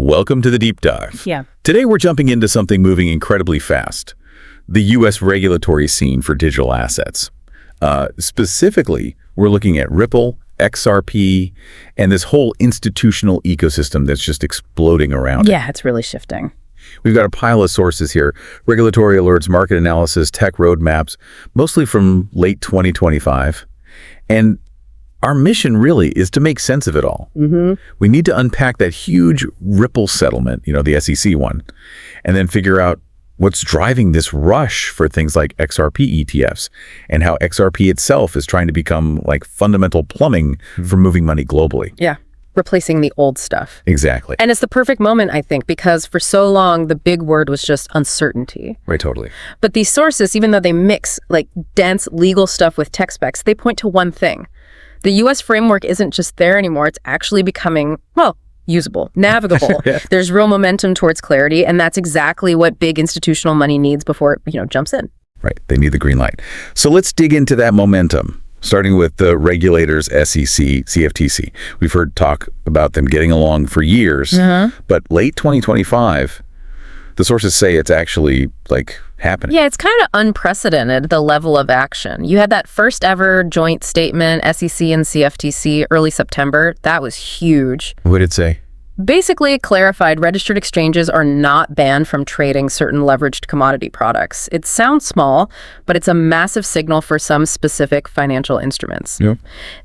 Welcome to the deep dive. Yeah. Today we're jumping into something moving incredibly fast, the U.S. regulatory scene for digital assets. Specifically, we're looking at Ripple, XRP, and this whole institutional ecosystem that's just exploding around. Yeah, it's really shifting. We've got a pile of sources here, regulatory alerts, market analysis, tech roadmaps, mostly from late 2025. And our mission really is to make sense of it all. We need to unpack that huge Ripple settlement, the SEC one, and then figure out what's driving this rush for things like XRP ETFs and how XRP itself is trying to become like fundamental plumbing for moving money globally. Yeah. Replacing the old stuff. Exactly. And it's the perfect moment, I think, because for so long, the big word was just uncertainty. Right, totally. But these sources, even though they mix like dense legal stuff with tech specs, they point to one thing. The U.S. framework isn't just there anymore. It's actually becoming, well, usable, navigable. Yeah. There's real momentum towards clarity, and that's exactly what big institutional money needs before it, jumps in. Right. They need the green light. So let's dig into that momentum, starting with the regulators, SEC, CFTC. We've heard talk about them getting along for years, but late 2025, the sources say it's actually happening. Yeah, it's kind of unprecedented, the level of action. You had that first ever joint statement, SEC and CFTC, early September. That was huge. What did it say? Basically, it clarified registered exchanges are not banned from trading certain leveraged commodity products. It sounds small, but it's a massive signal for some specific financial instruments. Yeah.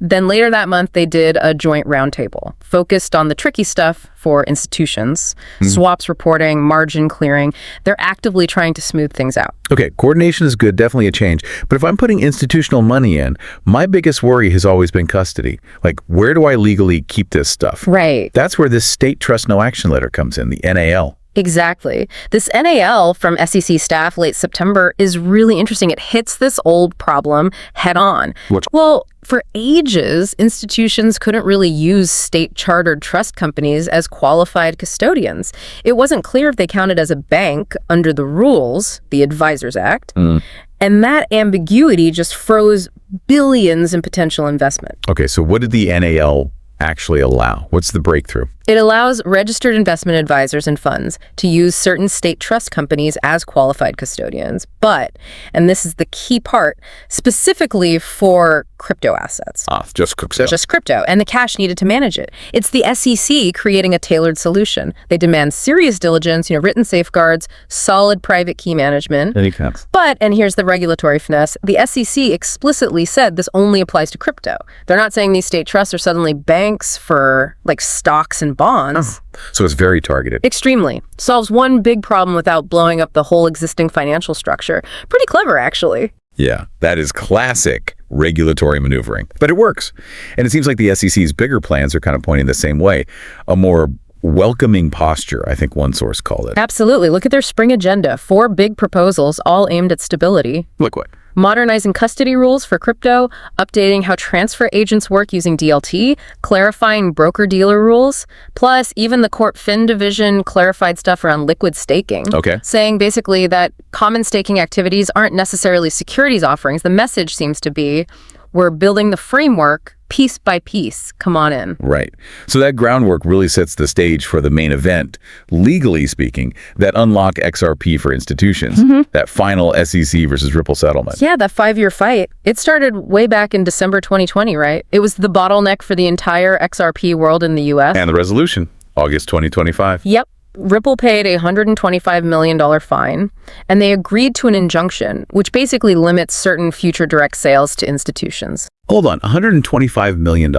Then later that month, they did a joint roundtable focused on the tricky stuff for institutions, swaps reporting, margin clearing. They're actively trying to smooth things out. Okay, coordination is good, definitely a change. But if I'm putting institutional money in, my biggest worry has always been custody. Where do I legally keep this stuff? Right. That's where this state trust no action letter comes in, the NAL. Exactly. This NAL from SEC staff late September is really interesting. It hits this old problem head on. Well, for ages, institutions couldn't really use state-chartered trust companies as qualified custodians. It wasn't clear if they counted as a bank under the rules, the Advisors Act, and that ambiguity just froze billions in potential investment. Okay, so what did the NAL actually allow? What's the breakthrough? It allows registered investment advisors and funds to use certain state trust companies as qualified custodians, but, and this is the key part, specifically for crypto assets. Just crypto. Just crypto, and the cash needed to manage it. It's the SEC creating a tailored solution. They demand serious diligence, written safeguards, solid private key management. That makes sense. But, and here's the regulatory finesse, the SEC explicitly said this only applies to crypto. They're not saying these state trusts are suddenly banks for stocks and bonds. So it's very targeted. Extremely. Solves one big problem without blowing up the whole existing financial structure. Pretty clever, actually. Yeah, that is classic regulatory maneuvering. But it works. And it seems like the SEC's bigger plans are kind of pointing the same way. A more welcoming posture, I think one source called it. Absolutely. Look at their spring agenda. 4 big proposals, all aimed at stability. Look what? Modernizing custody rules for crypto, updating how transfer agents work using DLT, clarifying broker-dealer rules, plus even the Corp Fin division clarified stuff around liquid staking. Okay. Saying basically that common staking activities aren't necessarily securities offerings. The message seems to be, we're building the framework piece by piece. Come on in. Right. So that groundwork really sets the stage for the main event, legally speaking, that unlock XRP for institutions, that final SEC versus Ripple settlement. Yeah, that 5-year fight. It started way back in December 2020, right? It was the bottleneck for the entire XRP world in the U.S. And the resolution, August 2025. Yep. Ripple paid a $125 million fine, and they agreed to an injunction, which basically limits certain future direct sales to institutions. Hold on, $125 million.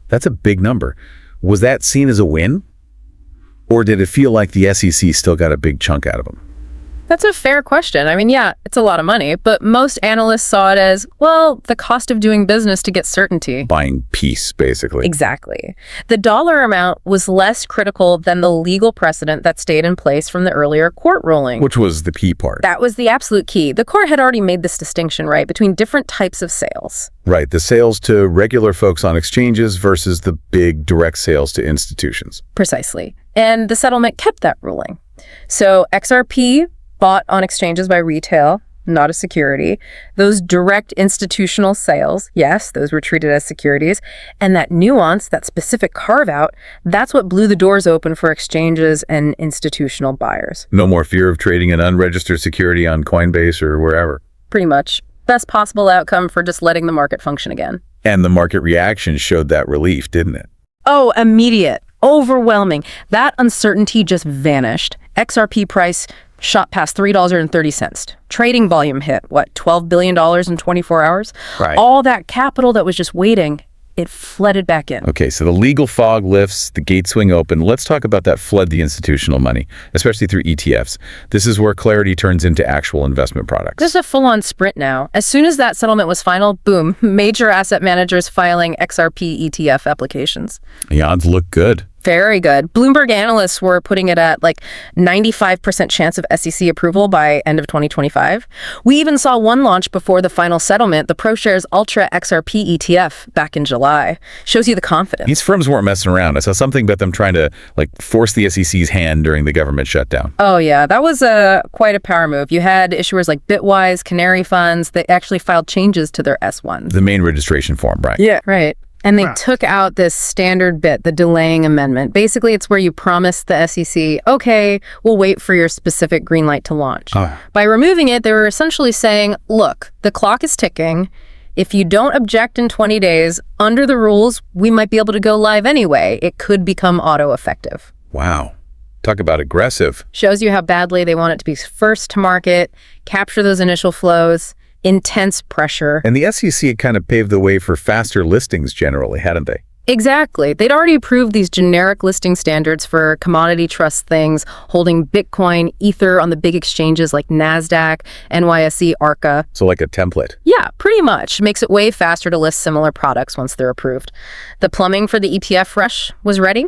That's a big number. Was that seen as a win? Or did it feel like the SEC still got a big chunk out of them? That's a fair question. I mean, yeah, it's a lot of money, but most analysts saw it as, well, the cost of doing business to get certainty. Buying peace, basically. Exactly. The dollar amount was less critical than the legal precedent that stayed in place from the earlier court ruling. Which was the key part. That was the absolute key. The court had already made this distinction, right, between different types of sales. Right, the sales to regular folks on exchanges versus the big direct sales to institutions. Precisely. And the settlement kept that ruling. So XRP bought on exchanges by retail, not a security. Those direct institutional sales, yes, those were treated as securities. And that nuance, that specific carve-out, that's what blew the doors open for exchanges and institutional buyers. No more fear of trading an unregistered security on Coinbase or wherever. Pretty much. Best possible outcome for just letting the market function again. And the market reaction showed that relief, didn't it? Oh, immediate. Overwhelming. That uncertainty just vanished. XRP price shot past $3.30. Trading volume hit, $12 billion in 24 hours? Right. All that capital that was just waiting, it flooded back in. Okay, so the legal fog lifts, the gates swing open. Let's talk about that flood the institutional money, especially through ETFs. This is where clarity turns into actual investment products. There's a full-on sprint now. As soon as that settlement was final, boom, major asset managers filing XRP ETF applications. The odds look good. Very good. Bloomberg analysts were putting it at 95% chance of SEC approval by end of 2025. We even saw one launch before the final settlement, the ProShares Ultra XRP ETF back in July. Shows you the confidence. These firms weren't messing around. I saw something about them trying to force the SEC's hand during the government shutdown. Oh yeah, that was quite a power move. You had issuers like Bitwise, Canary Funds, they actually filed changes to their S1s. The main registration form, right? Yeah, right. And they took out this standard bit, the delaying amendment. Basically, it's where you promise the SEC, okay, we'll wait for your specific green light to launch. By removing it, they were essentially saying, look, the clock is ticking. If you don't object in 20 days, under the rules, we might be able to go live anyway. It could become auto-effective. Wow. Talk about aggressive. Shows you how badly they want it to be first to market, capture those initial flows. Intense pressure. And the SEC had kind of paved the way for faster listings generally, hadn't they? Exactly. They'd already approved these generic listing standards for commodity trust things, holding Bitcoin, Ether on the big exchanges like NASDAQ, NYSE, ARCA. So like a template. Yeah, pretty much. Makes it way faster to list similar products once they're approved. The plumbing for the ETF rush was ready.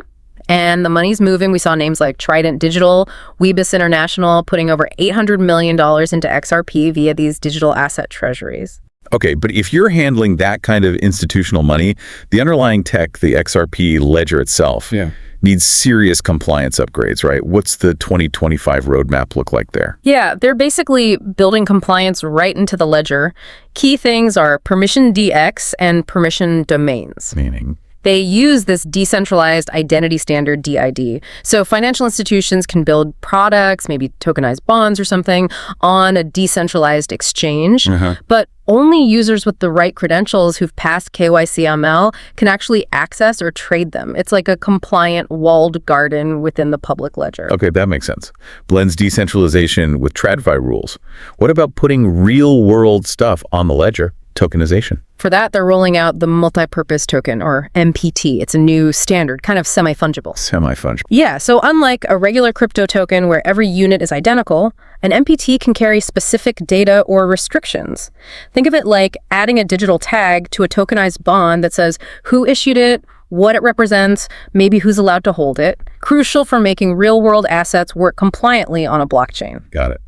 And the money's moving. We saw names like Trident Digital, Weebus International putting over $800 million into XRP via these digital asset treasuries. Okay, but if you're handling that kind of institutional money, the underlying tech, the XRP ledger itself, needs serious compliance upgrades, right? What's the 2025 roadmap look like there? Yeah, they're basically building compliance right into the ledger. Key things are permission DX and permission domains. Meaning? They use this decentralized identity standard, DID. So financial institutions can build products, maybe tokenized bonds or something, on a decentralized exchange. But only users with the right credentials who've passed KYC/ML can actually access or trade them. It's like a compliant walled garden within the public ledger. Okay, that makes sense. Blends decentralization with TradFi rules. What about putting real-world stuff on the ledger? Tokenization. For that, they're rolling out the multi-purpose token, or MPT. It's a new standard, kind of semi-fungible. Semi-fungible. Yeah, so unlike a regular crypto token where every unit is identical, an MPT can carry specific data or restrictions. Think of it like adding a digital tag to a tokenized bond that says who issued it, what it represents, maybe who's allowed to hold it. Crucial for making real-world assets work compliantly on a blockchain. Got it.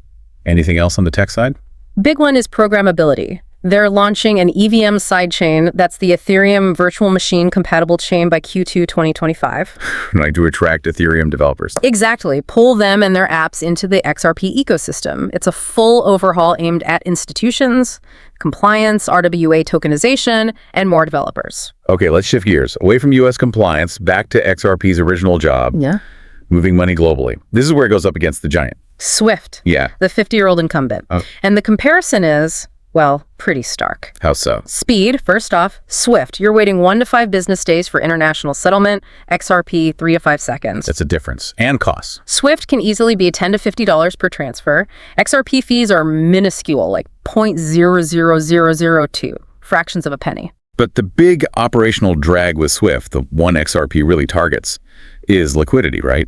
Anything else on the tech side? Big one is programmability. They're launching an EVM sidechain that's the Ethereum virtual machine compatible chain by Q2 2025. Like to attract Ethereum developers. Exactly. Pull them and their apps into the XRP ecosystem. It's a full overhaul aimed at institutions, compliance, RWA tokenization, and more developers. Okay, let's shift gears. Away from U.S. compliance, back to XRP's original job. Yeah. Moving money globally. This is where it goes up against the giant. SWIFT. Yeah. The 50-year-old incumbent. Oh. And the comparison is, well, pretty stark. How so? Speed, first off, SWIFT. You're waiting 1 to 5 business days for international settlement. XRP, 3 to 5 seconds. That's a difference. And costs. SWIFT can easily be $10 to $50 per transfer. XRP fees are minuscule, like 0.00002, fractions of a penny. But the big operational drag with SWIFT, the one XRP really targets, is liquidity, right?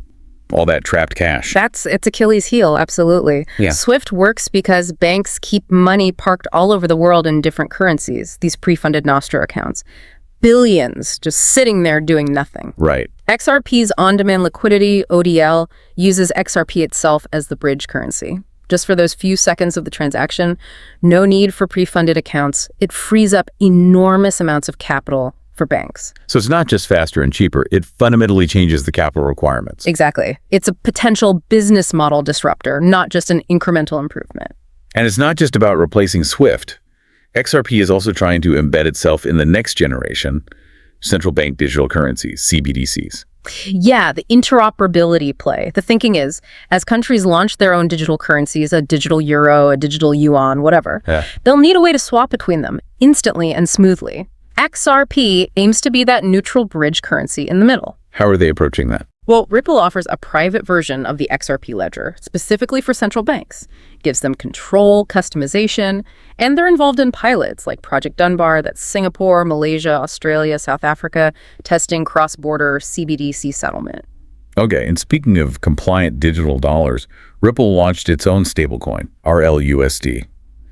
All that trapped cash. It's Achilles' heel, absolutely. Yeah. SWIFT works because banks keep money parked all over the world in different currencies, these pre-funded Nostro accounts. Billions just sitting there doing nothing. Right. XRP's on-demand liquidity, ODL, uses XRP itself as the bridge currency. Just for those few seconds of the transaction, no need for pre-funded accounts. It frees up enormous amounts of capital for banks. So it's not just faster and cheaper, it fundamentally changes the capital requirements. Exactly. It's a potential business model disruptor, not just an incremental improvement. And it's not just about replacing SWIFT. XRP is also trying to embed itself in the next generation central bank digital currencies, CBDCs. Yeah, the interoperability play. The thinking is, as countries launch their own digital currencies, a digital euro, a digital yuan, whatever, they'll need a way to swap between them instantly and smoothly. XRP aims to be that neutral bridge currency in the middle. How are they approaching that? Well, Ripple offers a private version of the XRP ledger, specifically for central banks. Gives them control, customization, and they're involved in pilots like Project Dunbar, that's Singapore, Malaysia, Australia, South Africa, testing cross-border CBDC settlement. Okay, and speaking of compliant digital dollars, Ripple launched its own stablecoin, RLUSD.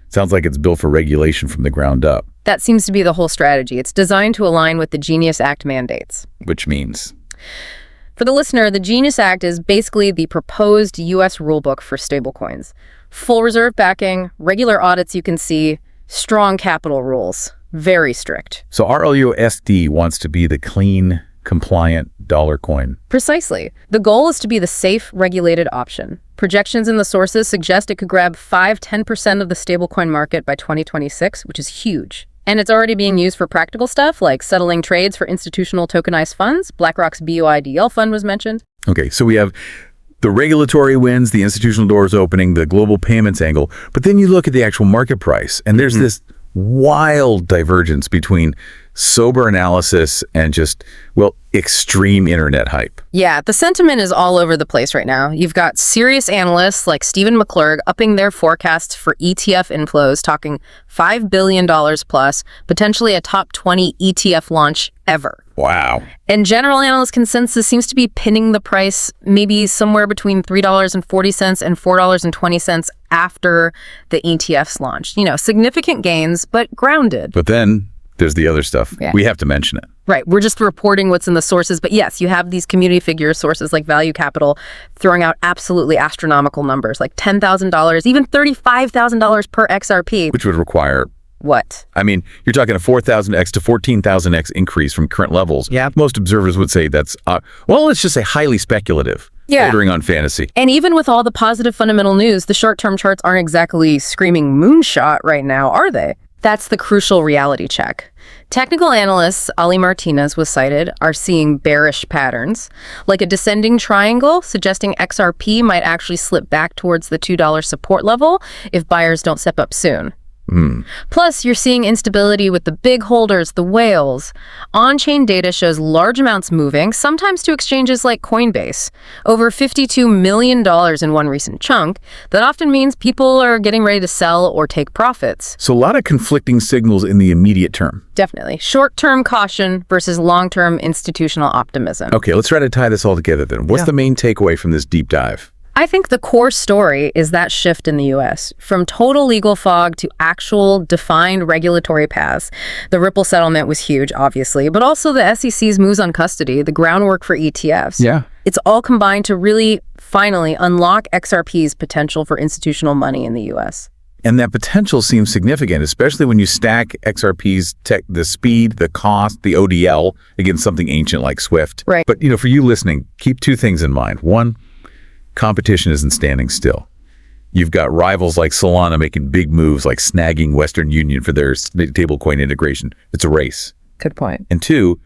Sounds like it's built for regulation from the ground up. That seems to be the whole strategy. It's designed to align with the Genius Act mandates. Which means? For the listener, the Genius Act is basically the proposed U.S. rulebook for stablecoins. Full reserve backing, regular audits you can see, strong capital rules. Very strict. So RLUSD wants to be the clean, compliant dollar coin. Precisely. The goal is to be the safe, regulated option. Projections in the sources suggest it could grab 5–10% of the stablecoin market by 2026, which is huge. And it's already being used for practical stuff like settling trades for institutional tokenized funds. BlackRock's BUIDL fund was mentioned. Okay, so we have the regulatory wins, the institutional doors opening, the global payments angle, but then you look at the actual market price, and there's this wild divergence between sober analysis and just, well, extreme internet hype. Yeah, the sentiment is all over the place right now. You've got serious analysts like Stephen McClurg upping their forecasts for ETF inflows, talking $5 billion plus, potentially a top 20 ETF launch ever. Wow. And general analyst consensus seems to be pinning the price maybe somewhere between $3.40 and $4.20 after the ETFs launched. You know, significant gains, but grounded. But then there's the other stuff. Yeah. We have to mention it. Right. We're just reporting what's in the sources. But yes, you have these community figure sources like Value Capital throwing out absolutely astronomical numbers, like $10,000, even $35,000 per XRP. Which would require... What? I mean, you're talking a 4,000x to 14,000x increase from current levels. Yeah. Most observers would say that's, well, let's just say highly speculative. Yeah. Bordering on fantasy. And even with all the positive fundamental news, the short-term charts aren't exactly screaming moonshot right now, are they? That's the crucial reality check. Technical analysts, Ali Martinez was cited, are seeing bearish patterns, like a descending triangle suggesting XRP might actually slip back towards the $2 support level if buyers don't step up soon. Plus, you're seeing instability with the big holders, the whales. On-chain data shows large amounts moving, sometimes to exchanges like Coinbase. Over $52 million in one recent chunk. That often means people are getting ready to sell or take profits. So a lot of conflicting signals in the immediate term. Definitely. Short-term caution versus long-term institutional optimism. Okay, let's try to tie this all together then. What's the main takeaway from this deep dive? I think the core story is that shift in the U.S. from total legal fog to actual defined regulatory paths. The Ripple settlement was huge, obviously, but also the SEC's moves on custody, the groundwork for ETFs. Yeah. It's all combined to really finally unlock XRP's potential for institutional money in the U.S. And that potential seems significant, especially when you stack XRP's tech, the speed, the cost, the ODL against something ancient like SWIFT. Right. But, for you listening, keep two things in mind. One, competition isn't standing still. You've got rivals like Solana making big moves like snagging Western Union for their stablecoin integration. It's a race. Good point. And two,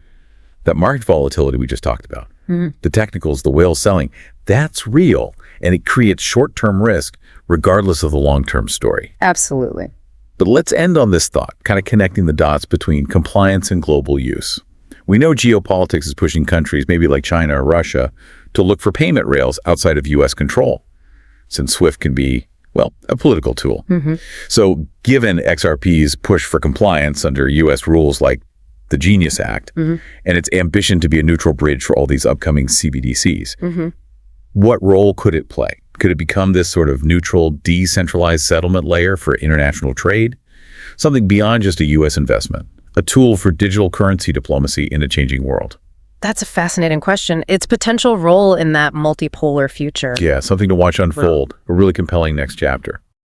that market volatility we just talked about, the technicals, the whale selling, that's real. And it creates short-term risk regardless of the long-term story. Absolutely. But let's end on this thought, kind of connecting the dots between compliance and global use. We know geopolitics is pushing countries, maybe like China or Russia, to look for payment rails outside of U.S. control, since SWIFT can be, well, a political tool. So given XRP's push for compliance under U.S. rules like the Genius Act, and its ambition to be a neutral bridge for all these upcoming CBDCs, what role could it play? Could it become this sort of neutral, decentralized settlement layer for international trade? Something beyond just a U.S. investment, a tool for digital currency diplomacy in a changing world? That's a fascinating question. Its potential role in that multipolar future. Yeah, something to watch unfold. A really compelling next chapter.